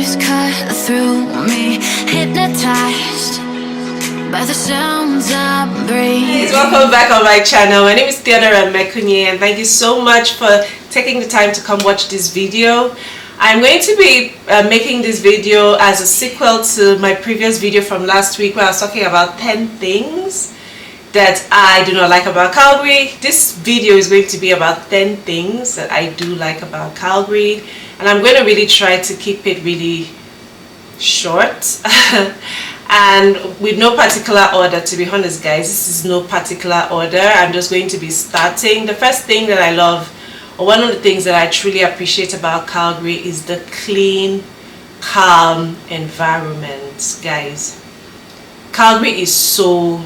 waves cut through me, hypnotized by the sounds I'm breathing. Welcome back on my channel. My name is Theodora, and thank you so much for taking the time to come watch this video. I'm going to be making this video as a sequel to my previous video from last week where I was talking about 10 things that I do not like about Calgary. This video is going to be about 10 things that I do like about Calgary, and I'm going to really try to keep it really short and with no particular order. To be honest guys, this is no particular order. I'm just going to be starting. The first thing that I love, or one of the things that I truly appreciate about Calgary, is the clean, calm environment. Guys, Calgary is so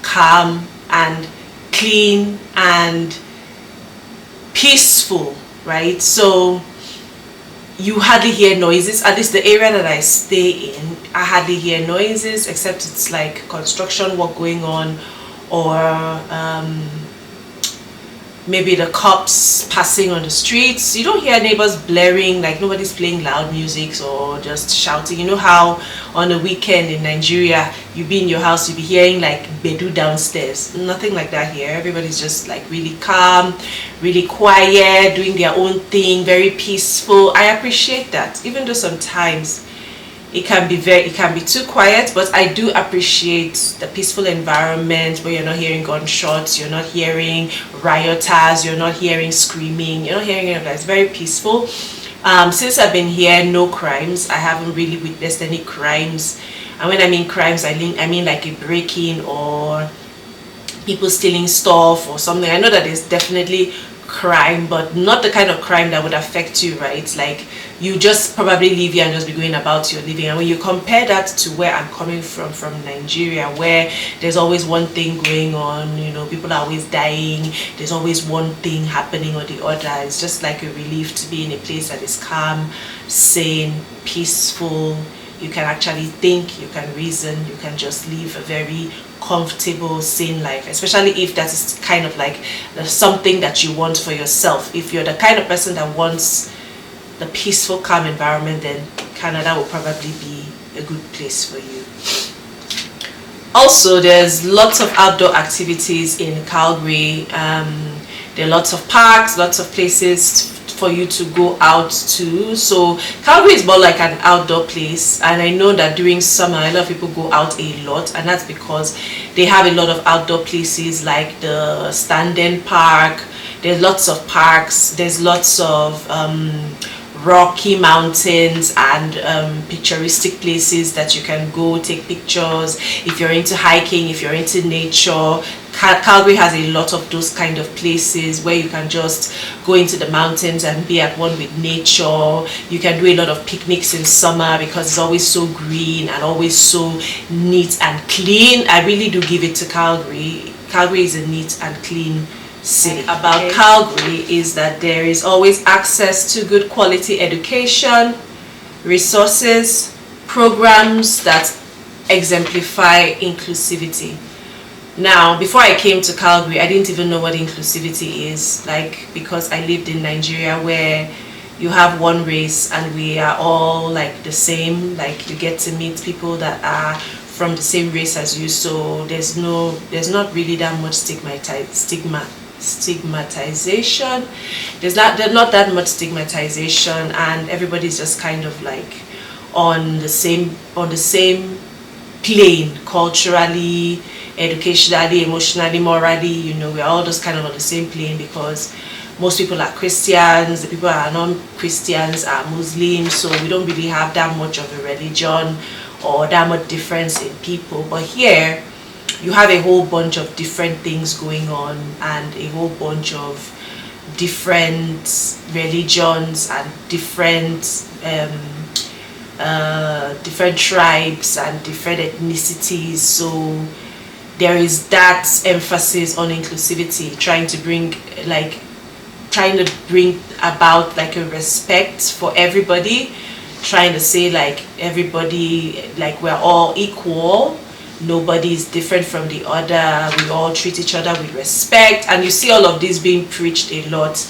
calm and clean and peaceful, right? So you hardly hear noises. At least the area that I stay in, I hardly hear noises, except it's like construction work going on, or maybe the cops passing on the streets. You don't hear neighbors blaring, like nobody's playing loud music or just shouting. You know how on a weekend in Nigeria, you be in your house, you be hearing like bedu downstairs. Nothing like that here. Everybody's just like really calm, really quiet, doing their own thing, very peaceful. I appreciate that, even though sometimes it can be too quiet, but I do appreciate the peaceful environment where you're not hearing gunshots, you're not hearing rioters, you're not hearing screaming, you're not hearing any of that. It's very peaceful. Since I've been here, no crimes. I haven't really witnessed any crimes. And when I mean crimes, I mean like a break-in or people stealing stuff or something. I know that there's definitely crime, but not the kind of crime that would affect you, right? Like you just probably live here and just be going about your living. And when you compare that to where I'm coming from Nigeria, where there's always one thing going on, you know, people are always dying, there's always one thing happening or the other. It's just like a relief to be in a place that is calm, sane, peaceful. You can actually think, you can reason, you can just live a very comfortable, sane life, especially if that is kind of like something that you want for yourself. If you're the kind of person that wants the peaceful, calm environment, then Canada will probably be a good place for you. Also, there's lots of outdoor activities in Calgary. There are lots of parks, lots of places for you to go out to. So Calgary is more like an outdoor place, and I know that during summer a lot of people go out a lot, and that's because they have a lot of outdoor places like the Standen Park. There's lots of parks, there's lots of rocky mountains and picturesque places that you can go take pictures. If you're into hiking, if you're into nature, Calgary has a lot of those kind of places where you can just go into the mountains and be at one with nature. You can do a lot of picnics in summer because it's always so green and always so neat and clean. I really do give it to Calgary. Calgary is a neat and clean city. About Calgary is that there is always access to good quality education, resources, programs that exemplify inclusivity. Now, before I came to Calgary, I didn't even know what inclusivity is, like, because I lived in Nigeria where you have one race and we are all like the same. Like you get to meet people that are from the same race as you, so there's not really that much stigmatization. There's not that much stigmatization, and everybody's just kind of like on the same plane, culturally, educationally, emotionally, morally. You know, we're all just kind of on the same plane because most people are Christians, the people that are non-Christians are Muslims, so we don't really have that much of a religion or that much difference in people. But here you have a whole bunch of different things going on and a whole bunch of different religions and different tribes and different ethnicities. So there is that emphasis on inclusivity, trying to bring about like a respect for everybody, trying to say like everybody, like we're all equal, nobody is different from the other, we all treat each other with respect. And you see all of this being preached a lot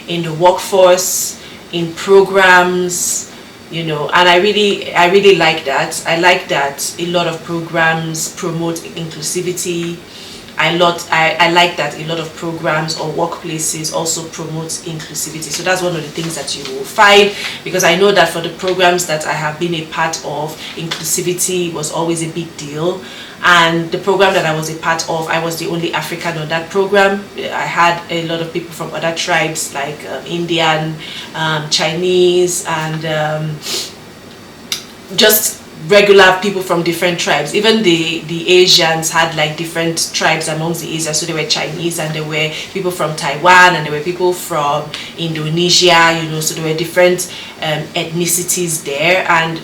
in the workforce, in programs, you know, and I really like that. I like that a lot of programs promote inclusivity. I like that a lot of programs or workplaces also promote inclusivity. So that's one of the things that you will find, because I know that for the programs that I have been a part of, inclusivity was always a big deal. And the program that I was a part of, I was the only African on that program. I had a lot of people from other tribes like Indian, Chinese, and just regular people from different tribes. Even the Asians had like different tribes amongst the Asians. So there were Chinese, and there were people from Taiwan, and there were people from Indonesia, you know, so there were different ethnicities there. And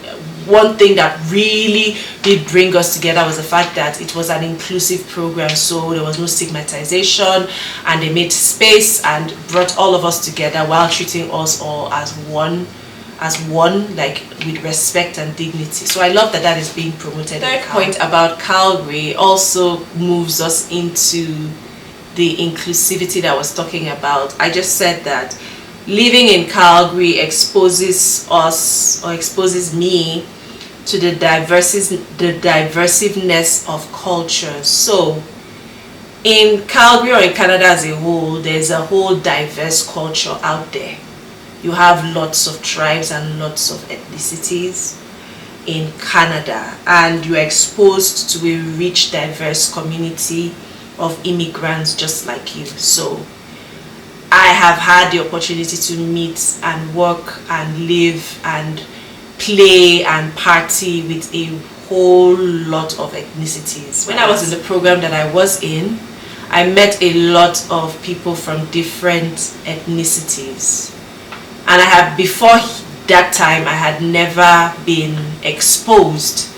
one thing that really did bring us together was the fact that it was an inclusive program, so there was no stigmatization, and they made space and brought all of us together while treating us all as one, like with respect and dignity. So I love that that is being promoted. The third point about Calgary also moves us into the inclusivity that I was talking about. I just said that living in Calgary exposes us, or exposes me, to the diversiveness of cultures. So in Calgary, or in Canada as a whole, there's a whole diverse culture out there. You have lots of tribes and lots of ethnicities in Canada, and you're exposed to a rich, diverse community of immigrants just like you. So I have had the opportunity to meet and work and live and play and party with a whole lot of ethnicities. When I was in the program that I was in, I met a lot of people from different ethnicities. And I have, before that time, I had never been exposed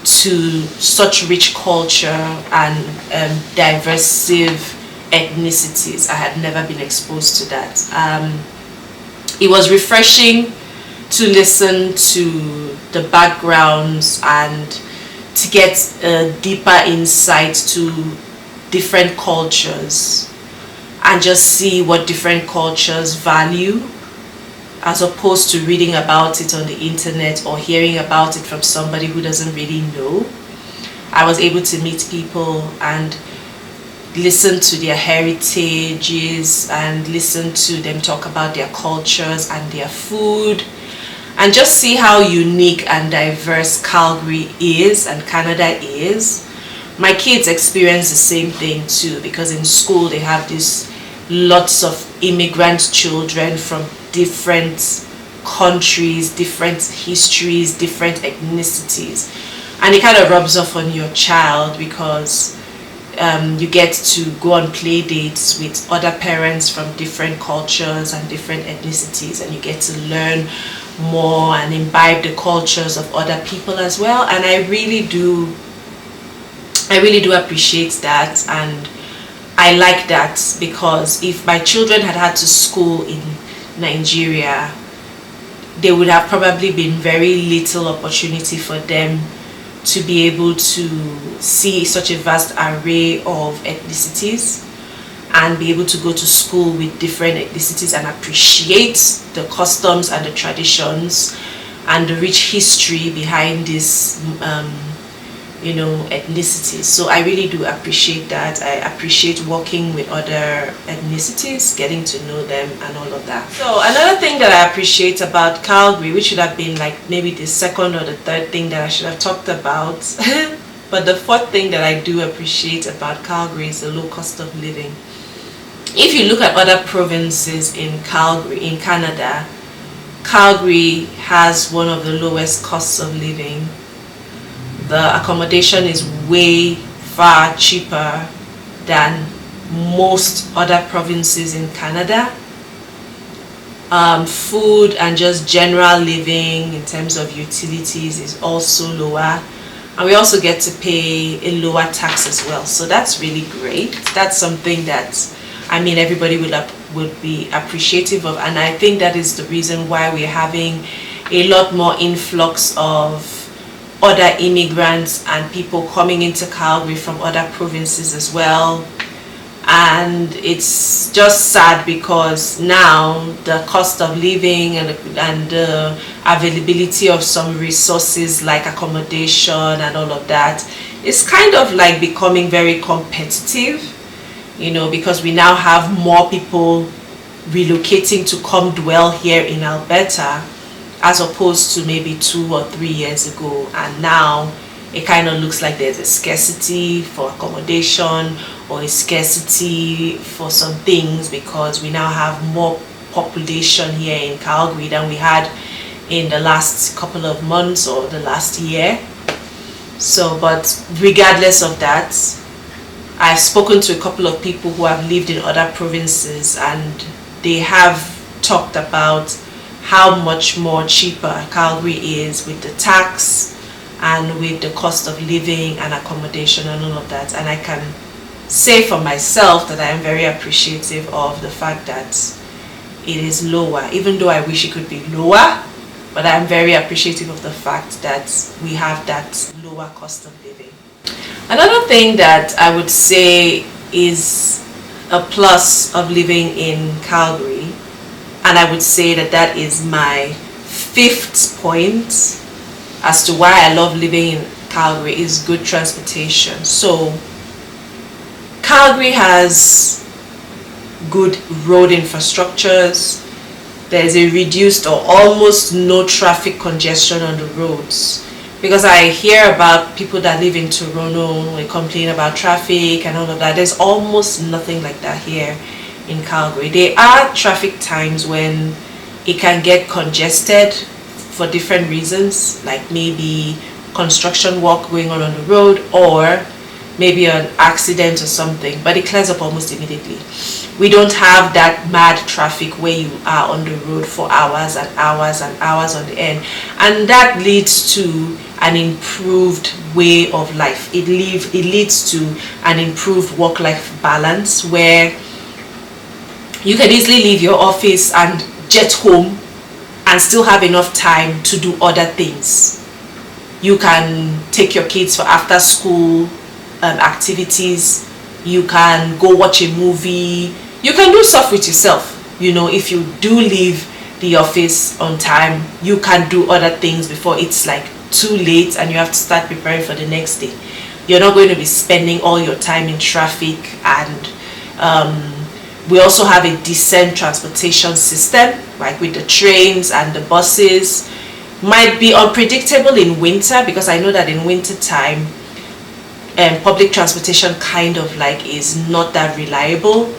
to such rich culture and diverse ethnicities. I had never been exposed to that. It was refreshing to listen to the backgrounds and to get a deeper insight to different cultures, and just see what different cultures value, as opposed to reading about it on the internet or hearing about it from somebody who doesn't really know. I was able to meet people and listen to their heritages and listen to them talk about their cultures and their food, and just see how unique and diverse Calgary is and Canada is. My kids experience the same thing too, because in school they have this lots of immigrant children from different countries, different histories, different ethnicities, and it kind of rubs off on your child, because you get to go on play dates with other parents from different cultures and different ethnicities, and you get to learn more and imbibe the cultures of other people as well. And I really do appreciate that, and I like that, because if my children had to school in Nigeria, there would have probably been very little opportunity for them to be able to see such a vast array of ethnicities and be able to go to school with different ethnicities and appreciate the customs and the traditions and the rich history behind this ethnicities. So I really do appreciate that. I appreciate working with other ethnicities, getting to know them and all of that. So another thing that I appreciate about Calgary, which should have been like maybe the second or the third thing that I should have talked about, but the fourth thing that I do appreciate about Calgary is the low cost of living. If you look at other provinces in Canada, Calgary has one of the lowest costs of living. The accommodation is way far cheaper than most other provinces in Canada. Food and just general living in terms of utilities is also lower, and we also get to pay a lower tax as well. So that's really great. That's something that everybody would be appreciative of, and I think that is the reason why we're having a lot more influx of other immigrants and people coming into Calgary from other provinces as well. and it's just sad because now the cost of living and the availability of some resources like accommodation and all of that is kind of like becoming very competitive, you know, because we now have more people relocating to come dwell here in Alberta as opposed to maybe 2 or 3 years ago. And now it kind of looks like there's a scarcity for accommodation or a scarcity for some things, because we now have more population here in Calgary than we had in the last couple of months or the last year. So, but regardless of that, I've spoken to a couple of people who have lived in other provinces, and they have talked about how much more cheaper Calgary is with the tax and with the cost of living and accommodation and all of that. And I can say for myself that I am very appreciative of the fact that it is lower, even though I wish it could be lower, but I'm very appreciative of the fact that we have that lower cost of living. Another thing that I would say is a plus of living in Calgary, and I would say that that is my 5th point as to why I love living in Calgary, is good transportation. So Calgary has good road infrastructures. There's a reduced or almost no traffic congestion on the roads, because I hear about people that live in Toronto and complain about traffic and all of that. There's almost nothing like that here in Calgary. There are traffic times when it can get congested for different reasons, like maybe construction work going on the road, or maybe an accident or something, but it clears up almost immediately. We don't have that mad traffic where you are on the road for hours and hours and hours on the end, and that leads to an improved way of life. It leads to an improved work-life balance, where you can easily leave your office and jet home and still have enough time to do other things. You can take your kids for after school activities. You can go watch a movie. You can do stuff with yourself. You know, if you do leave the office on time, you can do other things before it's like too late and you have to start preparing for the next day. You're not going to be spending all your time in traffic. And we also have a decent transportation system, like with the trains and the buses. Might be unpredictable in winter, because I know that in winter time public transportation kind of like is not that reliable,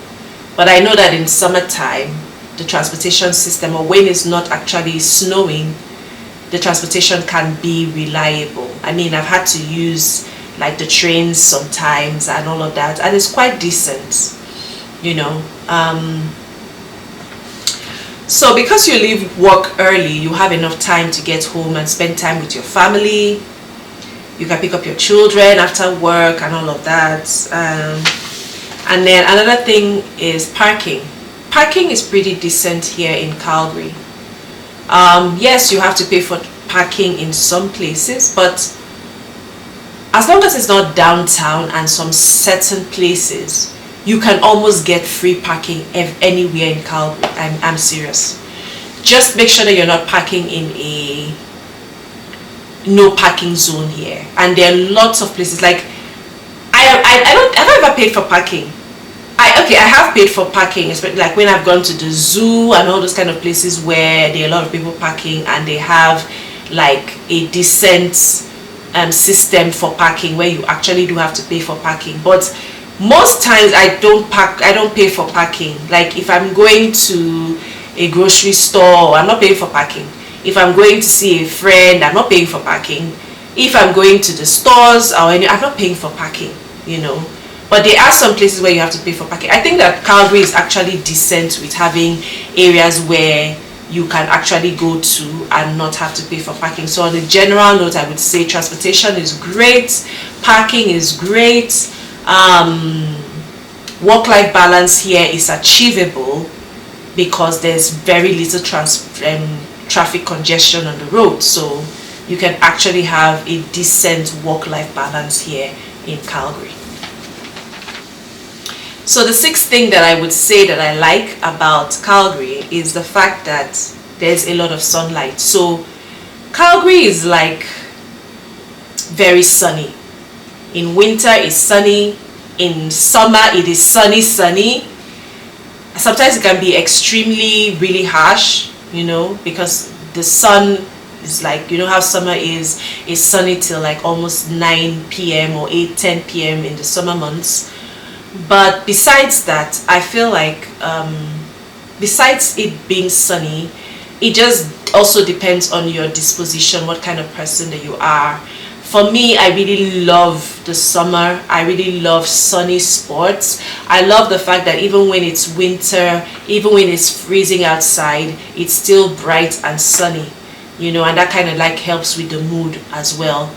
but I know that in summertime the transportation system, or when it's not actually snowing, the transportation can be reliable. I mean, I've had to use like the trains sometimes and all of that, and it's quite decent, you know. So because you leave work early, you have enough time to get home and spend time with your family. You can pick up your children after work and all of that. And then another thing is parking. Parking is pretty decent here in Calgary. Yes, you have to pay for parking in some places, but as long as it's not downtown and some certain places, you can almost get free parking anywhere in Calgary. I'm serious. Just make sure that you're not parking in a no parking zone here. And there are lots of places, like I've ever paid for parking. I have paid for parking, especially like when I've gone to the zoo and all those kind of places where there are a lot of people parking, and they have like a decent system for parking where you actually do have to pay for parking. But most times I don't pay for parking. Like if I'm going to a grocery store, I'm not paying for parking. If I'm going to see a friend, I'm not paying for parking. If I'm going to the stores or any, I'm not paying for parking, you know. But there are some places where you have to pay for parking. I think that Calgary is actually decent with having areas where you can actually go to and not have to pay for parking. So on a general note, I would say transportation is great, parking is great, work-life balance here is achievable because there's very little traffic congestion on the road. So you can actually have a decent work-life balance here in Calgary. So the sixth thing that I would say that I like about Calgary is the fact that there's a lot of sunlight. So Calgary is like very sunny. In winter it's sunny, in summer it is sunny. Sometimes it can be extremely really harsh, you know, because the sun is like, you know how summer is sunny till like almost 9 p.m. or 10 p.m. in the summer months. But besides that, I feel like besides it being sunny, it just also depends on your disposition, what kind of person that you are. For me, I really love the summer. I really love sunny sports. I love the fact that even when it's winter, even when it's freezing outside, it's still bright and sunny, you know, and that kind of like helps with the mood as well.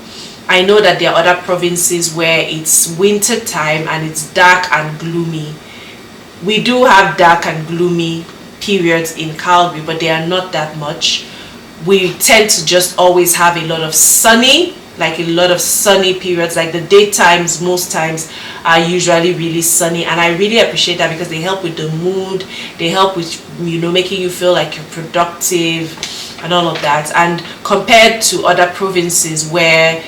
I know that there are other provinces where it's winter time and it's dark and gloomy. We do have dark and gloomy periods in Calgary, but they are not that much. We tend to just always have a lot of sunny, like a lot of sunny periods. Like the daytimes most times are usually really sunny, and I really appreciate that because they help with the mood, they help with, you know, making you feel like you're productive and all of that. And compared to other provinces where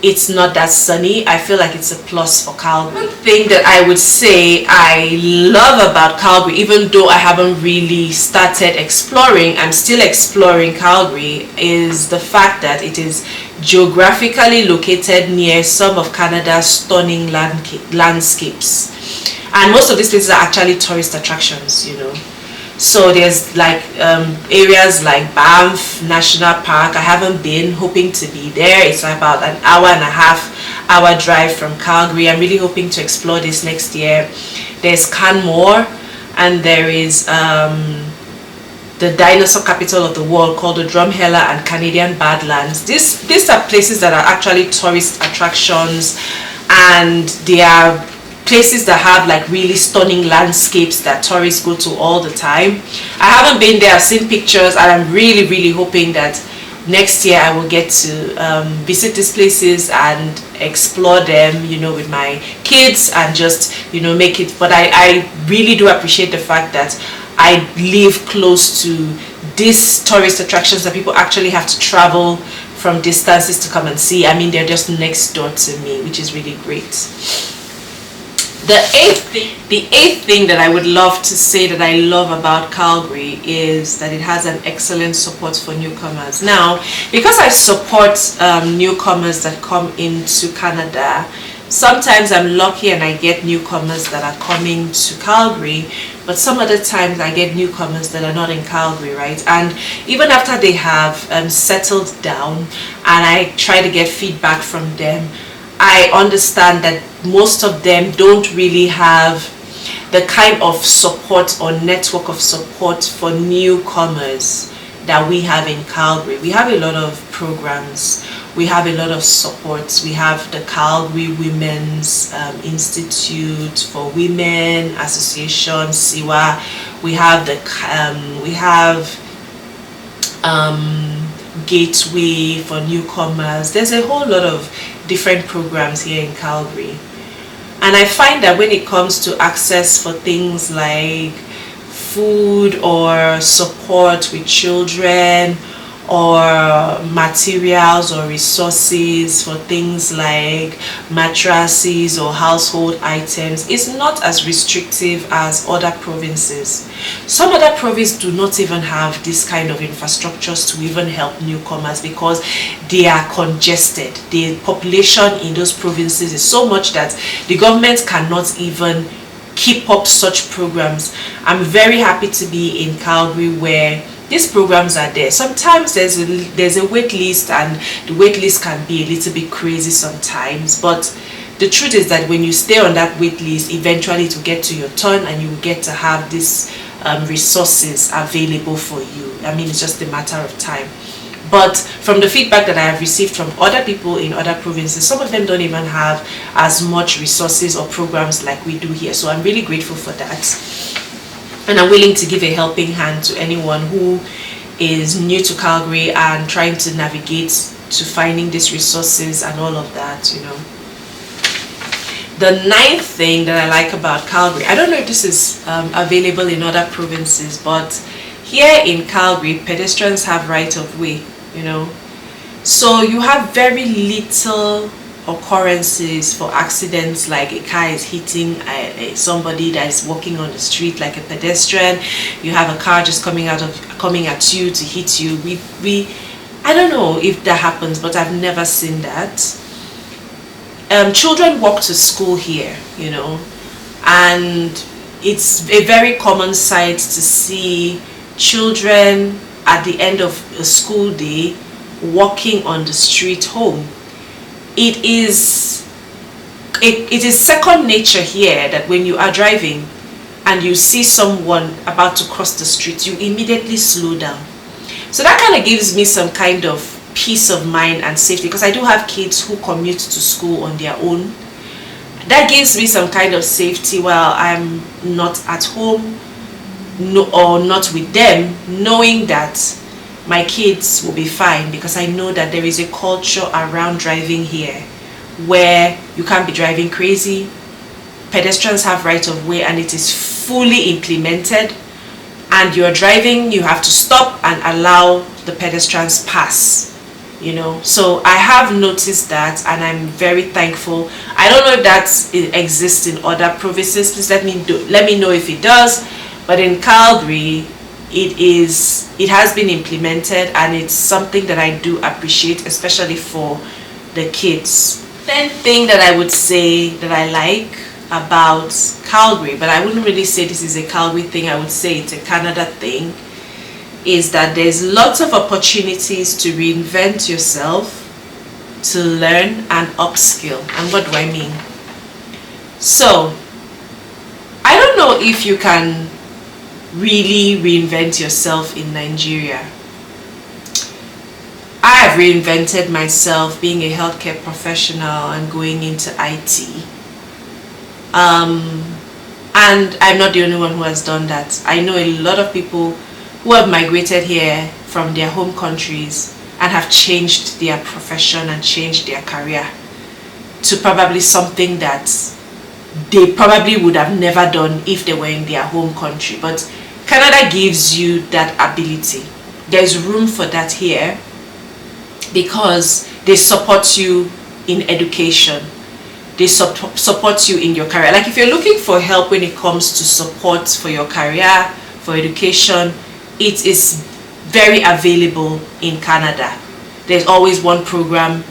it's not that sunny, I feel like it's a plus for Calgary. One thing that I would say I love about Calgary, even though I haven't really started exploring, I'm still exploring Calgary, is the fact that it is geographically located near some of Canada's stunning landscapes. And most of these places are actually tourist attractions, you know. So there's like areas like Banff National Park. I haven't been, hoping to be there. It's about an hour and a half drive from Calgary. I'm really hoping to explore this next year. There's Canmore, and there is the dinosaur capital of the world called the Drumheller and Canadian Badlands. These are places that are actually tourist attractions, and they are places that have like really stunning landscapes that tourists go to all the time. I haven't been there, I've seen pictures, and I'm really hoping that next year I will get to visit these places and explore them, you know, with my kids and just, you know, make it. But I really do appreciate the fact that I live close to these tourist attractions that people actually have to travel from distances to come and see. I mean, they're just next door to me, which is really great. The eighth thing that I would love to say that I love about Calgary is that it has an excellent support for newcomers. Now, because I support newcomers that come into Canada, sometimes I'm lucky and I get newcomers that are coming to Calgary, but some other times I get newcomers that are not in Calgary, right? And even after they have settled down and I try to get feedback from them, I understand that most of them don't really have the kind of support or network of support for newcomers that we have in Calgary. We have a lot of programs, we have a lot of supports. We have the Calgary Women's Institute for Women Association, SIWA. We have the Gateway for newcomers. There's a whole lot of different programs here in Calgary, and I find that when it comes to access for things like food or support with children or materials or resources for things like mattresses or household items, is not as restrictive as other provinces. Some other provinces do not even have this kind of infrastructures to even help newcomers because they are congested. The population in those provinces is so much that the government cannot even keep up such programs. I'm very happy to be in Calgary where these programs are there. Sometimes there's a wait list, and the wait list can be a little bit crazy sometimes, but the truth is that when you stay on that wait list, eventually it will get to your turn and you will get to have these resources available for you. I mean, it's just a matter of time. But from the feedback that I have received from other people in other provinces, some of them don't even have as much resources or programs like we do here. So I'm really grateful for that. And I'm willing to give a helping hand to anyone who is new to Calgary and trying to navigate to finding these resources and all of that, you know. The ninth thing that I like about Calgary, I don't know if this is available in other provinces, but here in Calgary, pedestrians have right of way, you know. So you have very little occurrences for accidents, like a car is hitting somebody that is walking on the street, like a pedestrian. You have a car just coming at you to hit you. I don't know if that happens, but I've never seen that. Children walk to school here, you know, and it's a very common sight to see children at the end of a school day walking on the street home. It is second nature here that when you are driving and you see someone about to cross the street, you immediately slow down. So that kind of gives me some kind of peace of mind and safety, because I do have kids who commute to school on their own. That gives me some kind of safety while I'm not at home or not with them, knowing that my kids will be fine, because I know that there is a culture around driving here where you can't be driving crazy. Pedestrians have right of way, and it is fully implemented. And you're driving, you have to stop and allow the pedestrians pass, you know. So I have noticed that, and I'm very thankful. I don't know if that exists in other provinces. Please let me know if it does. But in Calgary, it has been implemented, and it's something that I do appreciate, especially for the kids. Then thing that I would say that I like about Calgary, but I wouldn't really say this is a Calgary thing, I would say it's a Canada thing, is that there's lots of opportunities to reinvent yourself, to learn and upskill. And what do I mean? So I don't know if you can really reinvent yourself in Nigeria. I have reinvented myself being a healthcare professional and going into IT. And I'm not the only one who has done that. I know a lot of people who have migrated here from their home countries and have changed their profession and changed their career to probably something that they probably would have never done if they were in their home country. But Canada gives you that ability. There's room for that here because they support you in education. They support you in your career. Like if you're looking for help when it comes to support for your career, for education, it is very available in Canada. There's always one program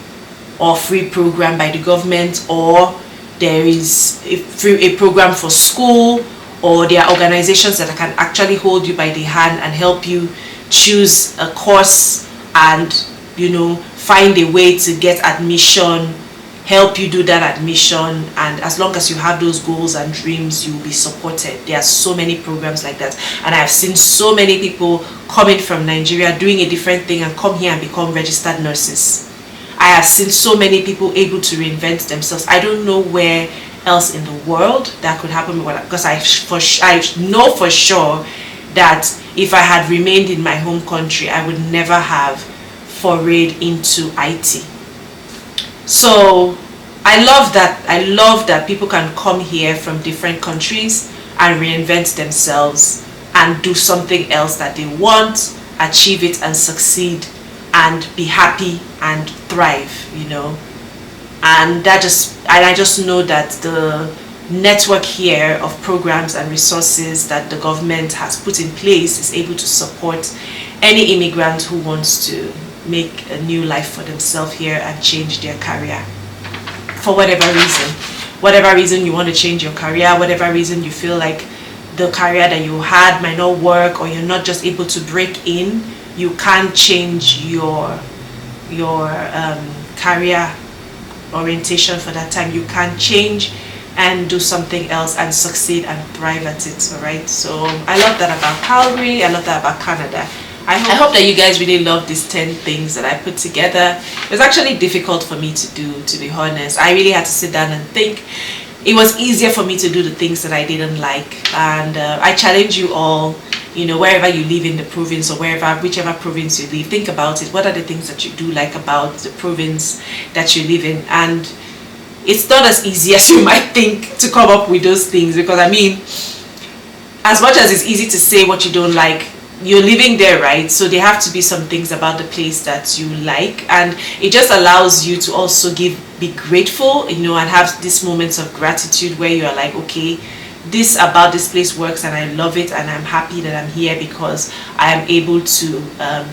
or free program by the government, or there is a program for school, or there are organizations that can actually hold you by the hand and help you choose a course and, you know, find a way to get admission, help you do that admission, and as long as you have those goals and dreams, you will be supported. There are so many programs like that, and I have seen so many people coming from Nigeria doing a different thing and come here and become registered nurses. I have seen so many people able to reinvent themselves. I don't know where else in the world that could happen, because I know for sure that if I had remained in my home country, I would never have forayed into IT. So I love that people can come here from different countries and reinvent themselves and do something else that they want, achieve it and succeed and be happy and thrive, you know. And I just know that the network here of programs and resources that the government has put in place is able to support any immigrant who wants to make a new life for themselves here and change their career for whatever reason you want to change your career, whatever reason you feel like the career that you had might not work, or you're not just able to break in. You can't change your career orientation for that time. You can change and do something else and succeed and thrive at it. All right, so I love that about Calgary. I love that about Canada. I hope that you guys really love these 10 things that I put together. It was actually difficult for me to do, to be honest. I really had to sit down and think. It was easier for me to do the things that I didn't like, and I challenge you all, you know, wherever you live in the province, or whichever province you live, think about it. What are the things that you do like about the province that you live in? And it's not as easy as you might think to come up with those things, because I mean, as much as it's easy to say what you don't like, you're living there, right? So there have to be some things about the place that you like, and it just allows you to also be grateful, and have these moments of gratitude where you are like, okay, this about this place works and I love it, and I'm happy that I'm here because I am able to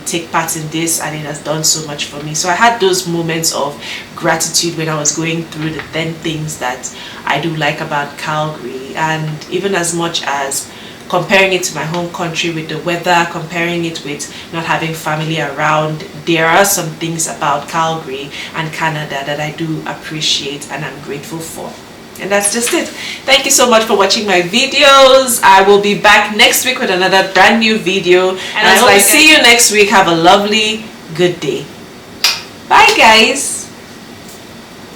take part in this, and it has done so much for me. So I had those moments of gratitude when I was going through the 10 things that I do like about Calgary. And even as much as comparing it to my home country with the weather, comparing it with not having family around, there are some things about Calgary and Canada that I do appreciate and I'm grateful for. And that's just it. Thank you so much for watching my videos. I will be back next week with another brand new video. And as I see you next week, have a lovely, good day. Bye guys.